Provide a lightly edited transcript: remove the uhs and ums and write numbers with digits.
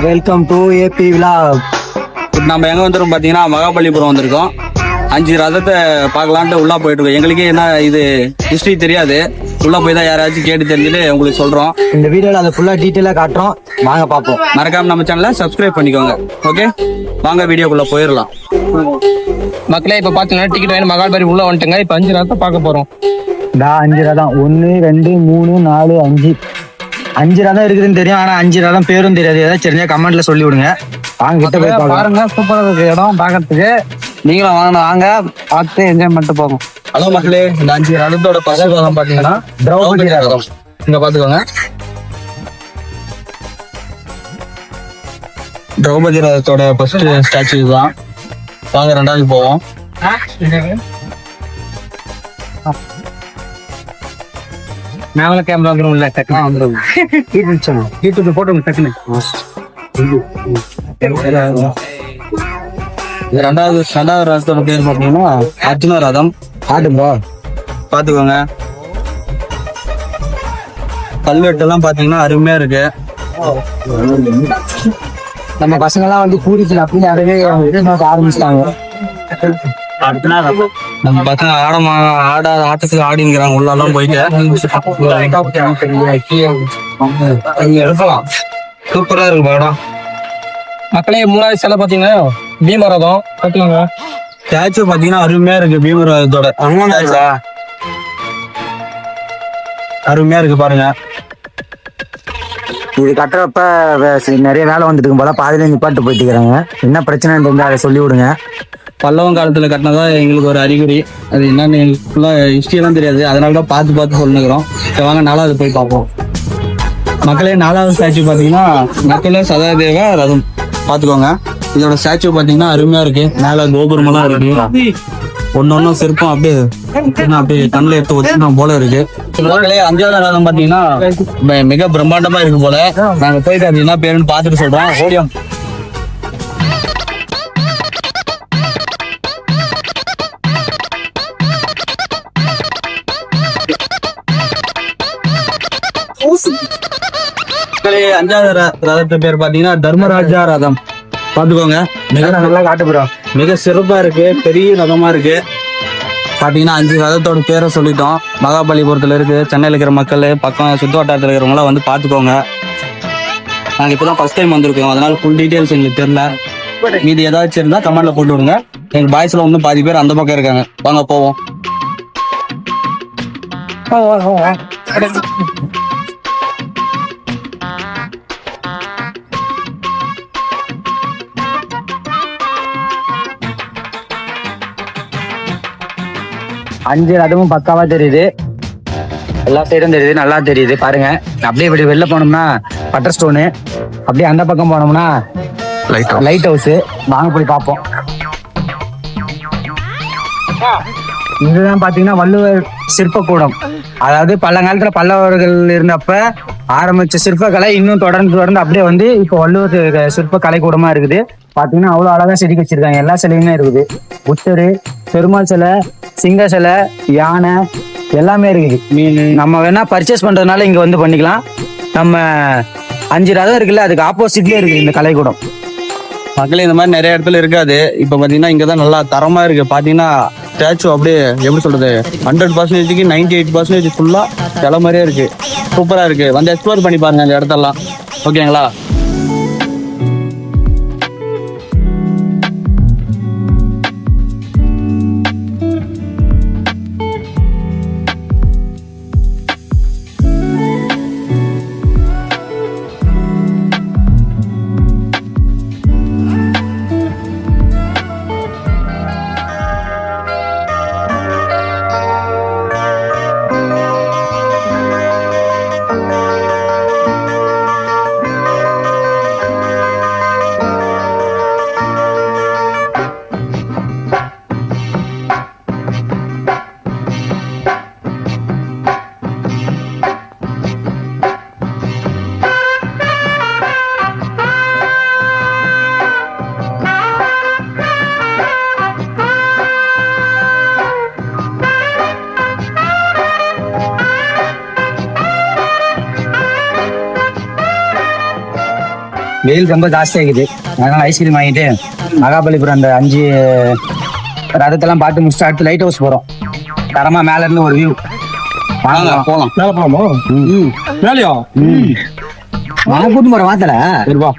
Welcome to AB vlog. நம்ம எங்க வந்துரும் பாத்தீங்கன்னா மகாபலிபுரம் வந்திருக்கோம். 5 ரதத்தை பார்க்கலான்ட்டு உள்ள போயிட்டு இருக்கோம். எங்களுக்கே என்ன இது ஹிஸ்டரி தெரியாது. உள்ள போய் தான் யாராச்சும் கேட்டு தெரிஞ்சுட்டு உங்களுக்கு சொல்றோம். இந்த வீடியோல அதை ஃபுல்லா டீட்டெயிலா காட்டுறோம், வாங்க பாப்போம். மறக்காம நம்ம சேனலை சப்ஸ்கிரைப் பண்ணிக்கோங்க. ஓகே, வாங்க வீடியோக்குள்ள போயிடலாம். மக்களே இப்ப பாத்தீங்கன்னா டிக்கெட் வாங்கி மகாபலி உள்ள வந்துட்டுங்க. இப்ப 5 ரதத்தை பார்க்க போறோம். 5 ரதம் 1 2 3 4 5 5 ரதம் இருக்குதுன்னு தெரியும். ஆனா 5 ரதம் பேரும் தெரியாது. ஏதாவது தெரிஞ்சா கமெண்ட்ல சொல்லி விடுங்க. வாங்க கிட்ட போய் பாருங்க, சூப்பரா இருக்கு இடம் பாக்கிறதுக்கு. நீங்களும் வாங்க, பார்த்து என்ஜாய் பண்ணிட்டு போகும். ஹலோ மக்களே, இந்த 5 ரதத்தோட பசங்க ரதம் பாத்தீங்கன்னா திரௌபதி ரதம். இங்க பாத்துக்கோங்க, திரௌபதி ரதத்தோட ஃபர்ஸ்ட் ஸ்டாச்சு இதுதான். வாங்க ரெண்டாவது போவோம். மேல கேமரா வந்துடும் இல்ல, டக்குனு வந்துடும். யூடியூப்ல போட்டு டக்குனு. இது ரெண்டாவது ரதத்தோட பேர் பாத்தீங்கன்னா அர்ஜுன ரதம். ஆடும்பா பாத்துக்கோங்க, கல்வெட்டு எல்லாம் பாத்தீங்கன்னா அருமையா இருக்கு. நம்ம பசங்க எல்லாம் வந்து கூடிச்சு அப்படின்னு நிறைய ஆரம்பிச்சிட்டாங்க. நம்ம பசங்க ஆட்டத்துக்கு ஆடிங்கிறாங்க. உள்ளெல்லாம் போயிட்டு சூப்பரா இருக்கு படம். மக்களே, 3வது சிலை பாத்தீங்கன்னா பீமரதம் பாத்தீங்க. ஸ்டாச்சு பாத்தீங்கன்னா அருமையா இருக்கு. பீமரதத்தோட அருமையா இருக்கு பாருங்க. இது கட்டுறப்ப நிறைய வேலை வந்துட்டு இருக்கும் போல, பாதியில நிப்பாட்டு போயிட்டு இருக்கிறாங்க. என்ன பிரச்சனைன்னு தெரிஞ்சா அதை சொல்லி விடுங்க. பல்லவன் காலத்துல கட்டினதா எங்களுக்கு ஒரு அறிகுறி. அது என்னன்னு எங்களுக்கு ஃபுல்லா ஹிஸ்டரி எல்லாம் தெரியாது. அதனாலதான் பார்த்து சொல்லுங்கிறோம். சரி வாங்க 4வது போய் பார்ப்போம். மக்களே, 4வது ஸ்டாச்சு பாத்தீங்கன்னா மக்களே சதாதேவ ரதம். பாத்துக்கோங்க, இதோட ஸ்டாச்சு பாத்தீங்கன்னா அருமையா இருக்கு. மேல கோபுரமெல்லாம் இருக்கு. ஒன்னொன்னும் சிற்பம் அப்படியே கண்ணில் எடுத்து வச்சுனா போல இருக்கு. மக்களே, 5வது ரதம் பாத்தீங்கன்னா மிக பிரம்மாண்டமா இருக்கு போல. நாங்க போயிட்டு அது என்ன பேருன்னு பாத்துட்டு சொல்றோம். ஓடியம் மக்களே, 5வது ரதத்து பேர் பாத்தீங்கன்னா தர்மராஜா ரதம். பாத்துக்கோங்க, நல்லா காட்டுப்புறோம். மிக சிறப்பா இருக்கு. பெரிய ரதமா இருக்கு. பாத்தீங்கன்னா 5 ரதத்தோட பேரை சொல்லிட்டோம். மகாபலிபுரத்துல இருக்கு. சென்னையில இருக்கிற மக்கள், பக்கம் சுத்து வட்டாரத்துல இருக்கிறவங்களாம் வந்து பாத்துக்கோங்க. நாங்க இப்பதான் ஃபர்ஸ்ட் டைம் வந்திருக்கோம், அதனால ஃபுல் டீடைல்ஸ் எங்களுக்கு தெரியல. மீதி ஏதாச்சும் இருந்தா கமெண்ட்ல போட்டு விடுங்க. எங்க பாய்ஸ்ல ஒன்னும் பாதி பேர் அந்த பக்கம் இருக்காங்க. வாங்க போவோம். அஞ்சு ரதமும் பக்காவா தெரியுது. எல்லா சைடும் தெரியுது, நல்லா தெரியுது பாருங்க. அப்படியே இப்படி வெளில போனோம்னா பட்டர் ஸ்டோனு, அப்படியே அந்த பக்கம் போனோம்னா லைட் ஹவுஸ். வாங்க போய் பார்ப்போம். இதுதான் பாத்தீங்கன்னா வள்ளுவர் சிற்பக்கூடம். அதாவது பழங்காலத்துல பல்லவர்கள் இருந்தப்ப ஆரம்பிச்ச சிற்பக்கலை இன்னும் தொடர்ந்து அப்படியே வந்து இப்போ வள்ளுவர் சிற்ப கலைக்கூடமா இருக்குது. பாத்தீங்கன்னா அவ்வளவு அழகா செதுக்கி வச்சிருக்காங்க. எல்லா சிலையுமே இருக்குது. புத்தர், பெருமாள் சிலை, சிங்க சிலை, யானை எல்லாமே இருக்குது. நம்ம வேணா பர்ச்சேஸ் பண்றதுனால இங்க வந்து பண்ணிக்கலாம். நம்ம 5 ரதம் இருக்குல்ல, அதுக்கு ஆப்போசிட்லயே இருக்குது இந்த கலைக்கூடம். மக்களே, இந்த மாதிரி நிறைய இடத்துல இருக்காது. இப்ப பாத்தீங்கன்னா இங்கதான் நல்லா தரமா இருக்கு. பாத்தீங்கன்னா ஸ்டாச்சு அப்படியே எப்படி சொல்றது, 100%க்கு 98% ஃபுல்லா சில மாதிரியே இருக்கு. சூப்பரா இருக்கு. வந்து எக்ஸ்ப்ளோர் பண்ணி பாருங்க அந்த இடத்தெல்லாம். ஓகேங்களா? வெயில் ரொம்ப ஜாஸ்தியா இருக்குது. அதனால ஐஸ்கிரீம் வாங்கிட்டு மகாபலிபுரம் அந்த 5 ரதத்தெல்லாம் பார்த்து முடிச்சுட்டு அடுத்து லைட் ஹவுஸ் போறோம். தரமா மேல இருந்து ஒரு வியூ. வாங்க போலாம். மேல போலாமா? மேலையா? நான் கூட்டு போறேன் வாத்தல. சரி வா.